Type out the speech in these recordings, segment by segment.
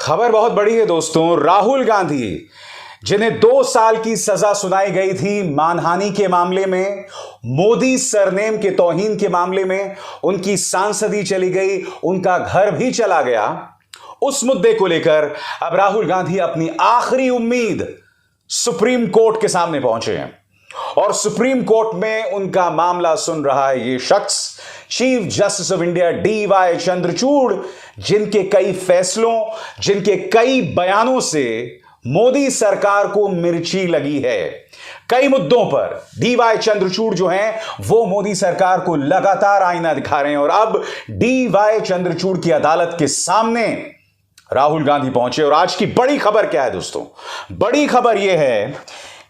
खबर बहुत बड़ी है दोस्तों। राहुल गांधी, जिन्हें 2 साल की सजा सुनाई गई थी मानहानि के मामले में, मोदी सरनेम के तौहीन के मामले में, उनकी सांसदी चली गई, उनका घर भी चला गया। उस मुद्दे को लेकर अब राहुल गांधी अपनी आखिरी उम्मीद सुप्रीम कोर्ट के सामने पहुंचे हैं और सुप्रीम कोर्ट में उनका मामला सुन रहा है ये शख्स, chief justice of India DY Chandrachud, जिनके कई फैसलों, जिनके कई बयानों से मोदी सरकार को मिर्ची लगी है। कई मुद्दों पर DY चंद्रचूड़ जो हैं वो मोदी सरकार को लगातार आईना दिखा रहे हैं और अब DY चंद्रचूड़ की अदालत के सामने राहुल गांधी पहुंचे। और आज की बड़ी खबर क्या है दोस्तों? बड़ी खबर यह है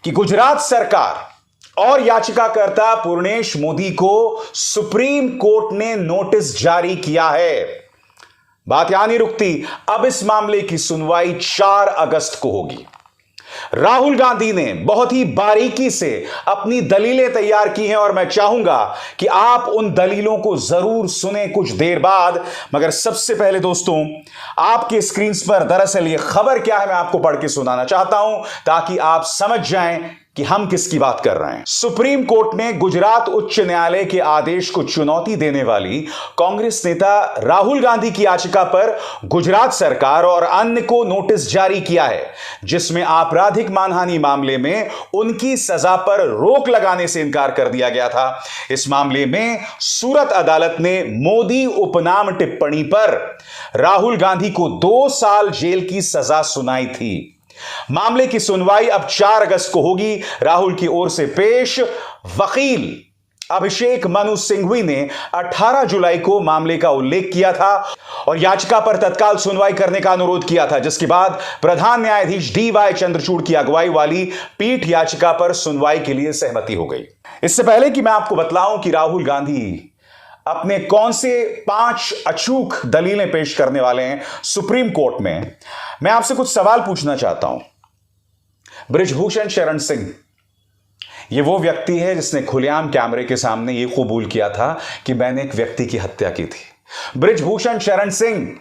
कि गुजरात सरकार और याचिकाकर्ता पूर्णेश मोदी को सुप्रीम कोर्ट ने नोटिस जारी किया है। बात यहां नहीं रुकती, अब इस मामले की सुनवाई 4 अगस्त को होगी। राहुल गांधी ने बहुत ही बारीकी से अपनी दलीलें तैयार की हैं और मैं चाहूंगा कि आप उन दलीलों को जरूर सुने कुछ देर बाद। मगर सबसे पहले दोस्तों, आपके स्क्रीन पर दरअसल ये खबर क्या है मैं आपको पढ़ के सुनाना चाहता हूं ताकि आप समझ जाएं कि हम किसकी बात कर रहे हैं। सुप्रीम कोर्ट ने गुजरात उच्च न्यायालय के आदेश को चुनौती देने वाली कांग्रेस नेता राहुल गांधी की याचिका पर गुजरात सरकार और अन्य को नोटिस जारी किया है, जिसमें आपराधिक मानहानि मामले में उनकी सजा पर रोक लगाने से इनकार कर दिया गया था। इस मामले में सूरत अदालत ने मोदी उपनाम टिप्पणी पर राहुल गांधी को 2 साल जेल की सजा सुनाई थी। मामले की सुनवाई अब 4 अगस्त को होगी। राहुल की ओर से पेश वकील अभिषेक मनु सिंघवी ने 18 जुलाई को मामले का उल्लेख किया था और याचिका पर तत्काल सुनवाई करने का अनुरोध किया था, जिसके बाद प्रधान न्यायाधीश DY चंद्रचूड़ की अगुवाई वाली पीठ याचिका पर सुनवाई के लिए सहमति हो गई। इससे पहले कि मैं आपको बतलाऊं कि राहुल गांधी अपने कौन से 5 अचूक दलीलें पेश करने वाले हैं सुप्रीम कोर्ट में, मैं आपसे कुछ सवाल पूछना चाहता हूं। बृजभूषण शरण सिंह ये वो व्यक्ति है जिसने खुलेआम कैमरे के सामने ये कबूल किया था कि मैंने एक व्यक्ति की हत्या की थी। बृजभूषण शरण सिंह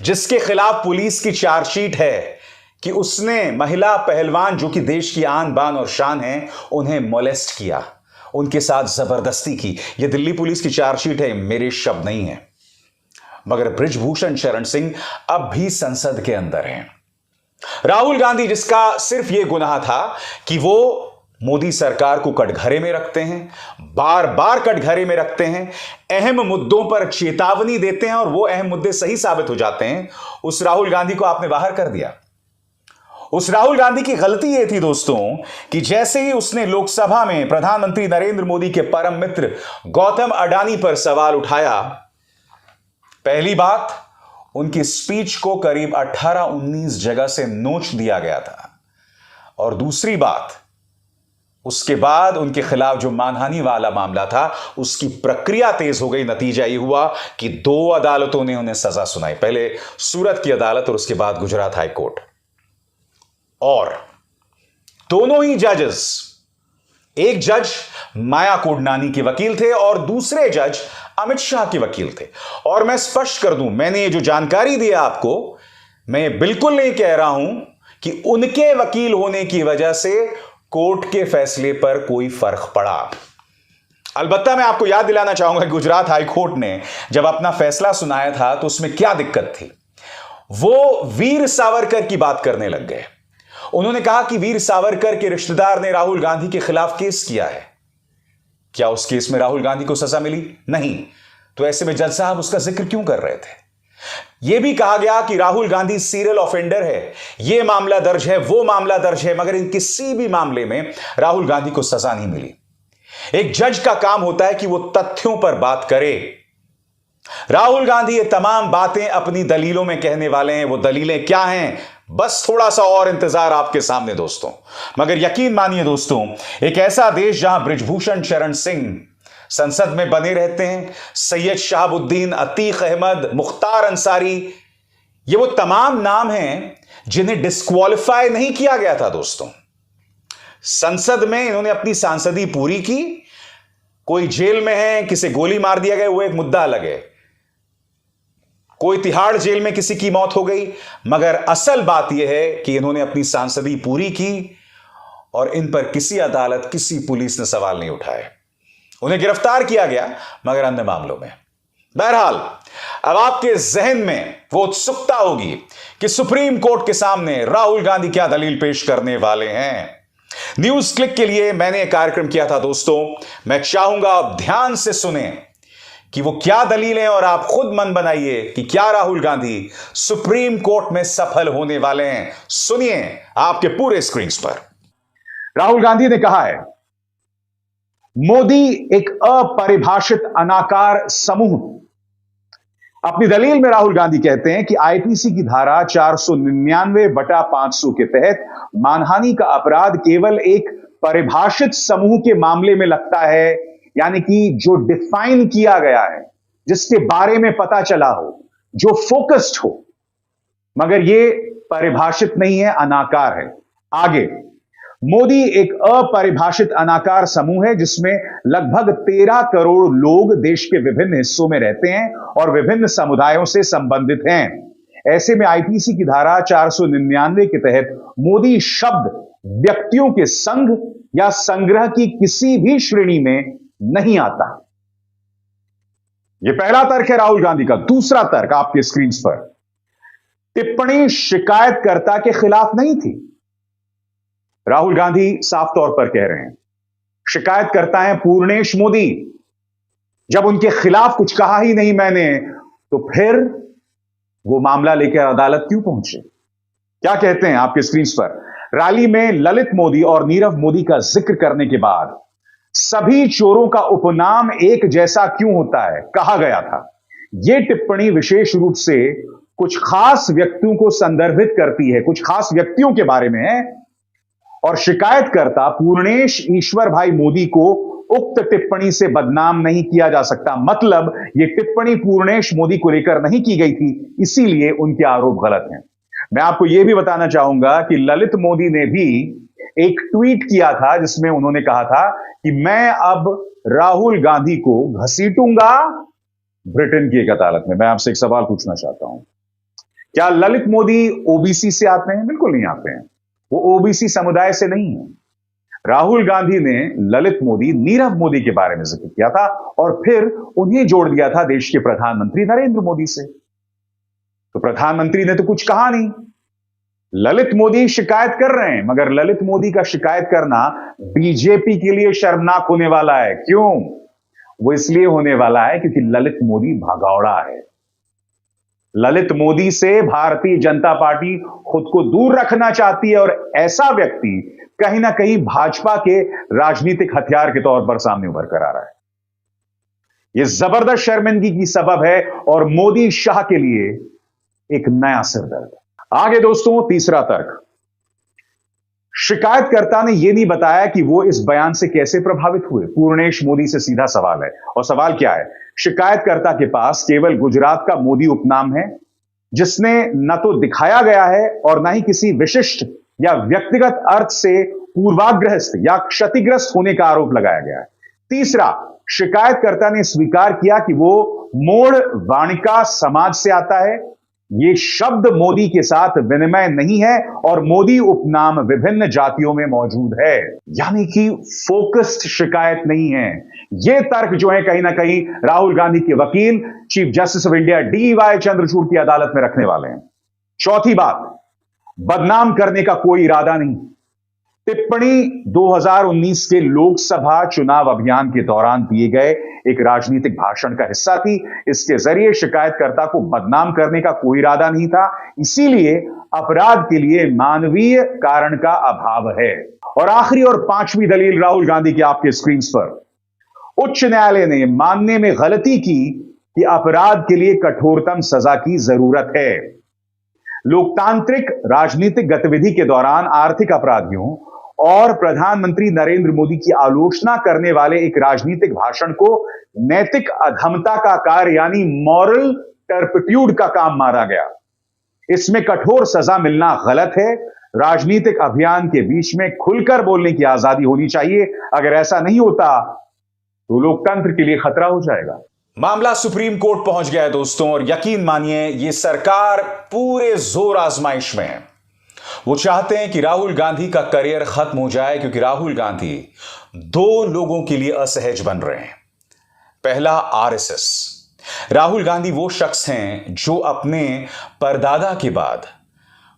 जिसके खिलाफ पुलिस की चार्जशीट है कि उसने महिला पहलवान जो कि देश की आन बान और शान है उन्हें मोलेस्ट किया, उनके साथ जबरदस्ती की। यह दिल्ली पुलिस की चार्जशीट है, मेरे शब्द नहीं है। मगर बृजभूषण शरण सिंह अब भी संसद के अंदर हैं। राहुल गांधी जिसका सिर्फ यह गुनाह था कि वो मोदी सरकार को कटघरे में रखते हैं, बार बार कटघरे में रखते हैं, अहम मुद्दों पर चेतावनी देते हैं और वो अहम मुद्दे सही साबित हो जाते हैं, उस राहुल गांधी को आपने बाहर कर दिया। उस राहुल गांधी की गलती यह थी दोस्तों कि जैसे ही उसने लोकसभा में प्रधानमंत्री नरेंद्र मोदी के परम मित्र गौतम अडानी पर सवाल उठाया, पहली बात उनकी स्पीच को करीब 18-19 जगह से नोच दिया गया था और दूसरी बात उसके बाद उनके खिलाफ जो मानहानि वाला मामला था उसकी प्रक्रिया तेज हो गई। नतीजा यह हुआ कि 2 अदालतों ने उन्हें सजा सुनाई, पहले सूरत की अदालत और उसके बाद गुजरात हाई कोर्ट। और दोनों ही जजेस, एक जज माया कोडनानी के वकील थे और दूसरे जज अमित शाह के वकील थे। और मैं स्पष्ट कर दूं, मैंने ये जो जानकारी दी आपको, मैं बिल्कुल नहीं कह रहा हूं कि उनके वकील होने की वजह से कोर्ट के फैसले पर कोई फर्क पड़ा। अलबत्ता मैं आपको याद दिलाना चाहूंगा कि गुजरात हाई कोर्ट ने जब अपना फैसला सुनाया था तो उसमें क्या दिक्कत थी। वो वीर सावरकर की बात करने लग गए। उन्होंने कहा कि वीर सावरकर के रिश्तेदार ने राहुल गांधी के खिलाफ केस किया है। क्या उस केस में राहुल गांधी को सजा मिली? नहीं। तो ऐसे में जज साहब उसका जिक्र क्यों कर रहे थे? यह भी कहा गया कि राहुल गांधी सीरियल ऑफेंडर है, यह मामला दर्ज है, वो मामला दर्ज है, मगर इन किसी भी मामले में राहुल गांधी को सजा नहीं मिली। एक जज का काम होता है कि वो तथ्यों पर बात करे। राहुल गांधी ये तमाम बातें अपनी दलीलों में कहने वाले हैं। वो दलीलें क्या हैं? बस थोड़ा सा और इंतजार आपके सामने दोस्तों। मगर यकीन मानिए दोस्तों, एक ऐसा देश जहां बृजभूषण शरण सिंह संसद में बने रहते हैं, सैयद शहाबुद्दीन, अतीक अहमद, मुख्तार अंसारी, ये वो तमाम नाम हैं जिन्हें डिस्क्वालिफाई नहीं किया गया था दोस्तों। संसद में इन्होंने अपनी सांसदी पूरी की। कोई जेल में है, किसे गोली मार दिया गया, वो एक मुद्दा अलग है। कोई तिहाड़ जेल में किसी की मौत हो गई, मगर असल बात यह है कि इन्होंने अपनी सांसदी पूरी की और इन पर किसी अदालत, किसी पुलिस ने सवाल नहीं उठाए। उन्हें गिरफ्तार किया गया मगर अन्य मामलों में। बहरहाल, अब आपके जहन में वो उत्सुकता होगी कि सुप्रीम कोर्ट के सामने राहुल गांधी क्या दलील पेश करने वाले हैं। न्यूज क्लिक के लिए मैंने एक कार्यक्रम किया था दोस्तों, मैं चाहूंगा आप ध्यान से सुने कि वो क्या दलील है और आप खुद मन बनाइए कि क्या राहुल गांधी सुप्रीम कोर्ट में सफल होने वाले हैं। सुनिए आपके पूरे स्क्रीन पर। राहुल गांधी ने कहा है, मोदी एक अपरिभाषित अनाकार समूह। अपनी दलील में राहुल गांधी कहते हैं कि आईपीसी की धारा 499/500 के तहत मानहानि का अपराध केवल एक परिभाषित समूह के मामले में लगता है, यानी कि जो डिफाइन किया गया है, जिसके बारे में पता चला हो, जो फोकस्ड हो, मगर यह परिभाषित नहीं है, अनाकार है। आगे, मोदी एक अपरिभाषित अनाकार समूह है जिसमें लगभग 13 करोड़ लोग देश के विभिन्न हिस्सों में रहते हैं और विभिन्न समुदायों से संबंधित हैं। ऐसे में आईपीसी की धारा 499 के तहत मोदी शब्द व्यक्तियों के संघ या संग्रह की किसी भी श्रेणी में नहीं आता। यह पहला तर्क है राहुल गांधी का। दूसरा तर्क आपके स्क्रीन पर, टिप्पणी शिकायतकर्ता के खिलाफ नहीं थी। राहुल गांधी साफ तौर पर कह रहे हैं, शिकायतकर्ता हैं पूर्णेश मोदी। जब उनके खिलाफ कुछ कहा ही नहीं मैंने, तो फिर वो मामला लेकर अदालत क्यों पहुंचे? क्या कहते हैं आपके स्क्रीन पर, रैली में ललित मोदी और नीरव मोदी का जिक्र करने के बाद सभी चोरों का उपनाम एक जैसा क्यों होता है, कहा गया था। यह टिप्पणी विशेष रूप से कुछ खास व्यक्तियों को संदर्भित करती है, कुछ खास व्यक्तियों के बारे में है, और शिकायतकर्ता पूर्णेश ईश्वर भाई मोदी को उक्त टिप्पणी से बदनाम नहीं किया जा सकता। मतलब यह टिप्पणी पूर्णेश मोदी को लेकर नहीं की गई थी, इसीलिए उनके आरोप गलत हैं। मैं आपको यह भी बताना चाहूंगा कि ललित मोदी ने भी एक ट्वीट किया था जिसमें उन्होंने कहा था कि मैं अब राहुल गांधी को घसीटूंगा ब्रिटेन की एक अदालत में। मैं आपसे एक सवाल पूछना चाहता हूं, क्या ललित मोदी ओबीसी से आते हैं? बिल्कुल नहीं आते हैं, वो ओबीसी समुदाय से नहीं है। राहुल गांधी ने ललित मोदी, नीरव मोदी के बारे में जिक्र किया था और फिर उन्हें जोड़ दिया था देश के प्रधानमंत्री नरेंद्र मोदी से। तो प्रधानमंत्री ने तो कुछ कहा नहीं। ललित मोदी शिकायत कर रहे हैं, मगर ललित मोदी का शिकायत करना बीजेपी के लिए शर्मनाक होने वाला है। क्यों? वो इसलिए होने वाला है क्योंकि ललित मोदी भगौड़ा है। ललित मोदी से भारतीय जनता पार्टी खुद को दूर रखना चाहती है और ऐसा व्यक्ति कहीं ना कहीं भाजपा के राजनीतिक हथियार के तौर पर सामने उभर कर आ रहा है। यह जबरदस्त शर्मिंदगी की सबब है और मोदी शाह के लिए एक नया सिरदर्द। आगे दोस्तों, तीसरा तर्क, शिकायतकर्ता ने यह नहीं बताया कि वो इस बयान से कैसे प्रभावित हुए। पूर्णेश मोदी से सीधा सवाल है, और सवाल क्या है? शिकायतकर्ता के पास केवल गुजरात का मोदी उपनाम है, जिसने न तो दिखाया गया है और न ही किसी विशिष्ट या व्यक्तिगत अर्थ से पूर्वाग्रस्त या क्षतिग्रस्त होने का आरोप लगाया गया है। तीसरा, शिकायतकर्ता ने स्वीकार किया कि वो मोड़ वाणिका समाज से आता है। ये शब्द मोदी के साथ विनिमय नहीं है और मोदी उपनाम विभिन्न जातियों में मौजूद है, यानी कि फोकस्ड शिकायत नहीं है। यह तर्क जो है कहीं ना कहीं राहुल गांधी के वकील chief justice of India DY Chandrachud की अदालत में रखने वाले हैं। चौथी बात, बदनाम करने का कोई इरादा नहीं। टिप्पणी 2019 के लोकसभा चुनाव अभियान के दौरान दिए गए एक राजनीतिक भाषण का हिस्सा थी। इसके जरिए शिकायतकर्ता को बदनाम करने का कोई इरादा नहीं था, इसीलिए अपराध के लिए मानवीय कारण का अभाव है। और आखिरी और पांचवी दलील राहुल गांधी की आपके स्क्रीन पर, उच्च न्यायालय ने मानने में गलती की कि अपराध के लिए कठोरतम सजा की जरूरत है। लोकतांत्रिक राजनीतिक गतिविधि के दौरान आर्थिक अपराधियों और प्रधानमंत्री नरेंद्र मोदी की आलोचना करने वाले एक राजनीतिक भाषण को नैतिक अधमता का कार्य यानी मॉरल टर्पिट्यूड का काम माना गया। इसमें कठोर सजा मिलना गलत है। राजनीतिक अभियान के बीच में खुलकर बोलने की आजादी होनी चाहिए। अगर ऐसा नहीं होता तो लोकतंत्र के लिए खतरा हो जाएगा। मामला सुप्रीम कोर्ट पहुंच गया है दोस्तों, और यकीन मानिए ये सरकार पूरे जोर आजमाइश में है। वो चाहते हैं कि राहुल गांधी का करियर खत्म हो जाए, क्योंकि राहुल गांधी दो लोगों के लिए असहज बन रहे हैं। पहला, आरएसएस। राहुल गांधी वो शख्स हैं जो अपने परदादा के बाद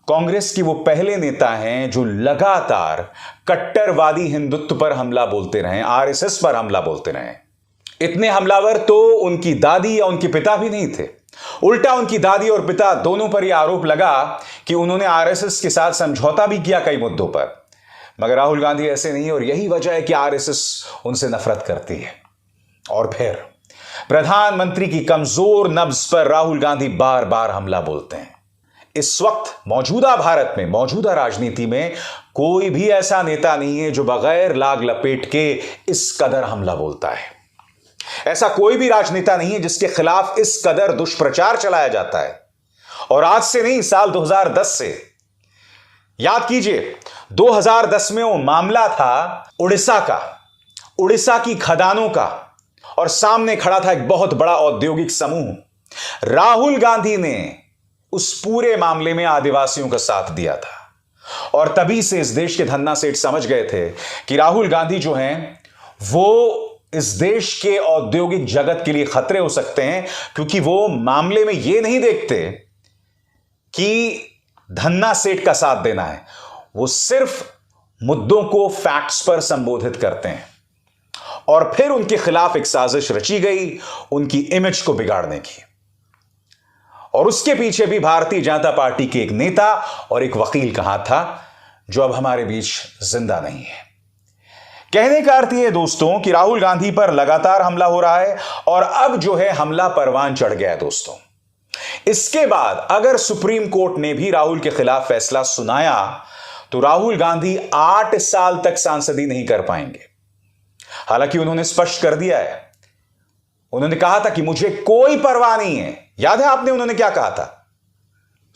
कांग्रेस के वो पहले नेता हैं जो लगातार कट्टरवादी हिंदुत्व पर हमला बोलते रहे, आरएसएस पर हमला बोलते रहे। इतने हमलावर तो उनकी दादी या उनके पिता भी नहीं थे। उल्टा उनकी दादी और पिता दोनों पर यह आरोप लगा कि उन्होंने आरएसएस के साथ समझौता भी किया कई मुद्दों पर। मगर राहुल गांधी ऐसे नहीं, और यही वजह है कि आरएसएस उनसे नफरत करती है। और फिर प्रधानमंत्री की कमजोर नब्ज पर राहुल गांधी बार बार हमला बोलते हैं। इस वक्त मौजूदा भारत में, मौजूदा राजनीति में कोई भी ऐसा नेता नहीं है जो बगैर लाग लपेट के इस कदर हमला बोलता है। ऐसा कोई भी राजनेता नहीं है जिसके खिलाफ इस कदर दुष्प्रचार चलाया जाता है। और आज से नहीं, साल 2010 से। याद कीजिए, 2010 में वो मामला था उड़ीसा का, उड़ीसा की खदानों का, और सामने खड़ा था एक बहुत बड़ा औद्योगिक समूह। राहुल गांधी ने उस पूरे मामले में आदिवासियों का साथ दिया था, और तभी से इस देश के धन्ना सेठ समझ गए थे कि राहुल गांधी जो हैं वो इस देश के औद्योगिक जगत के लिए खतरे हो सकते हैं, क्योंकि वो मामले में ये नहीं देखते कि धन्ना सेठ का साथ देना है। वो सिर्फ मुद्दों को फैक्ट्स पर संबोधित करते हैं। और फिर उनके खिलाफ एक साजिश रची गई उनकी इमेज को बिगाड़ने की, और उसके पीछे भी भारतीय जनता पार्टी के एक नेता और एक वकील का हाथ था, जो अब हमारे बीच जिंदा नहीं है। कहने का अर्थ यह दोस्तों कि राहुल गांधी पर लगातार हमला हो रहा है, और अब जो है हमला परवान चढ़ गया है दोस्तों। इसके बाद अगर सुप्रीम कोर्ट ने भी राहुल के खिलाफ फैसला सुनाया तो राहुल गांधी 8 साल तक सांसदी नहीं कर पाएंगे। हालांकि उन्होंने स्पष्ट कर दिया है, उन्होंने कहा था कि मुझे कोई परवाह नहीं है। याद है आपने उन्होंने क्या कहा था?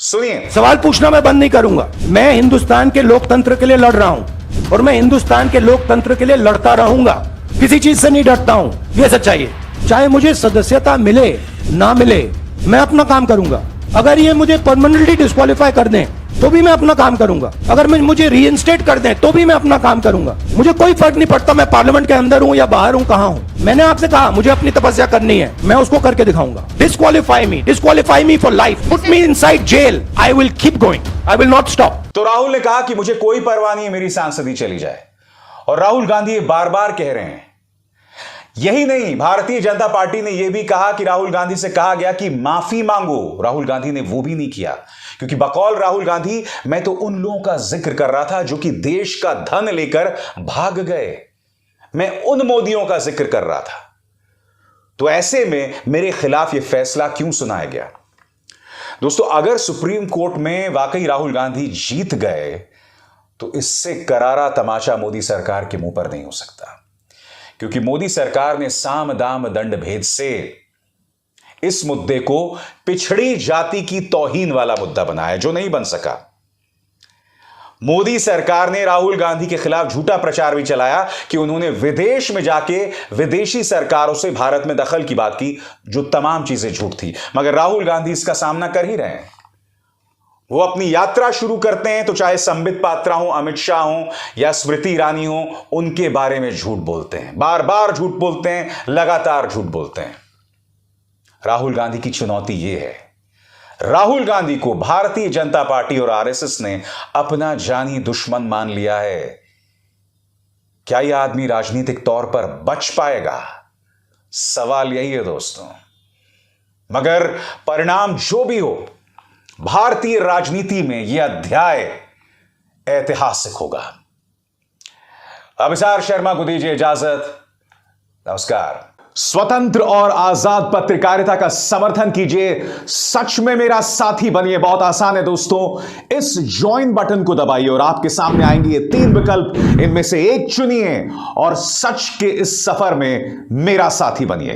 सुनिए। सवाल पूछना मैं बंद नहीं करूंगा। मैं हिंदुस्तान के लोकतंत्र के लिए लड़ रहा हूं, और मैं हिंदुस्तान के लोकतंत्र के लिए लड़ता रहूंगा। किसी चीज से नहीं डरता हूं, यह सच्चाई है। चाहे मुझे सदस्यता मिले ना मिले, मैं अपना काम करूंगा। अगर ये मुझे परमानेंटली डिस्क्वालीफाई कर दें तो भी मैं अपना काम करूंगा। अगर मुझे रीइंस्टेट कर दें तो भी मैं अपना काम करूंगा। मुझे कोई फर्क नहीं पड़ता मैं पार्लियामेंट के अंदर हूं या बाहर हूं, कहां हूं। मैंने आपसे कहा मुझे अपनी तपस्या करनी है, मैं उसको करके दिखाऊंगा। Disqualify me for life, put me inside jail, I will keep going, I will not stop. तो राहुल ने कहा कि मुझे कोई परवाह नहीं है, मेरी सांसदी चली जाए। और राहुल गांधी बार बार कह रहे हैं। यही नहीं, भारतीय जनता पार्टी ने यह भी कहा कि राहुल गांधी से कहा गया कि माफी मांगो। राहुल गांधी ने वो भी नहीं किया, क्योंकि बकौल राहुल गांधी मैं तो उन लोगों का जिक्र कर रहा था जो कि देश का धन लेकर भाग गए। मैं उन मोदियों का जिक्र कर रहा था। तो ऐसे में मेरे खिलाफ यह फैसला क्यों सुनाया गया? दोस्तों, अगर सुप्रीम कोर्ट में वाकई राहुल गांधी जीत गए तो इससे करारा तमाचा मोदी सरकार के मुंह पर नहीं हो सकता, क्योंकि मोदी सरकार ने साम दाम दंड भेद से इस मुद्दे को पिछड़ी जाति की तौहीन वाला मुद्दा बनाया, जो नहीं बन सका। मोदी सरकार ने राहुल गांधी के खिलाफ झूठा प्रचार भी चलाया कि उन्होंने विदेश में जाके विदेशी सरकारों से भारत में दखल की बात की, जो तमाम चीजें झूठ थी। मगर राहुल गांधी इसका सामना कर ही रहे हैं। वो अपनी यात्रा शुरू करते हैं तो चाहे संबित पात्रा हो, अमित शाह हो या स्मृति ईरानी हो, उनके बारे में झूठ बोलते हैं, बार बार झूठ बोलते हैं, लगातार झूठ बोलते हैं। राहुल गांधी की चुनौती यह है, राहुल गांधी को भारतीय जनता पार्टी और आरएसएस ने अपना जानी दुश्मन मान लिया है। क्या यह आदमी राजनीतिक तौर पर बच पाएगा? सवाल यही है दोस्तों। मगर परिणाम जो भी हो, भारतीय राजनीति में यह अध्याय ऐतिहासिक होगा। अभिसार शर्मा को दीजिए इजाजत। नमस्कार। स्वतंत्र और आजाद पत्रकारिता का समर्थन कीजिए, सच में मेरा साथी बनिए। बहुत आसान है दोस्तों, इस ज्वाइन बटन को दबाइए और आपके सामने आएंगे ये 3 विकल्प, इनमें से एक चुनिए और सच के इस सफर में मेरा साथी बनिए।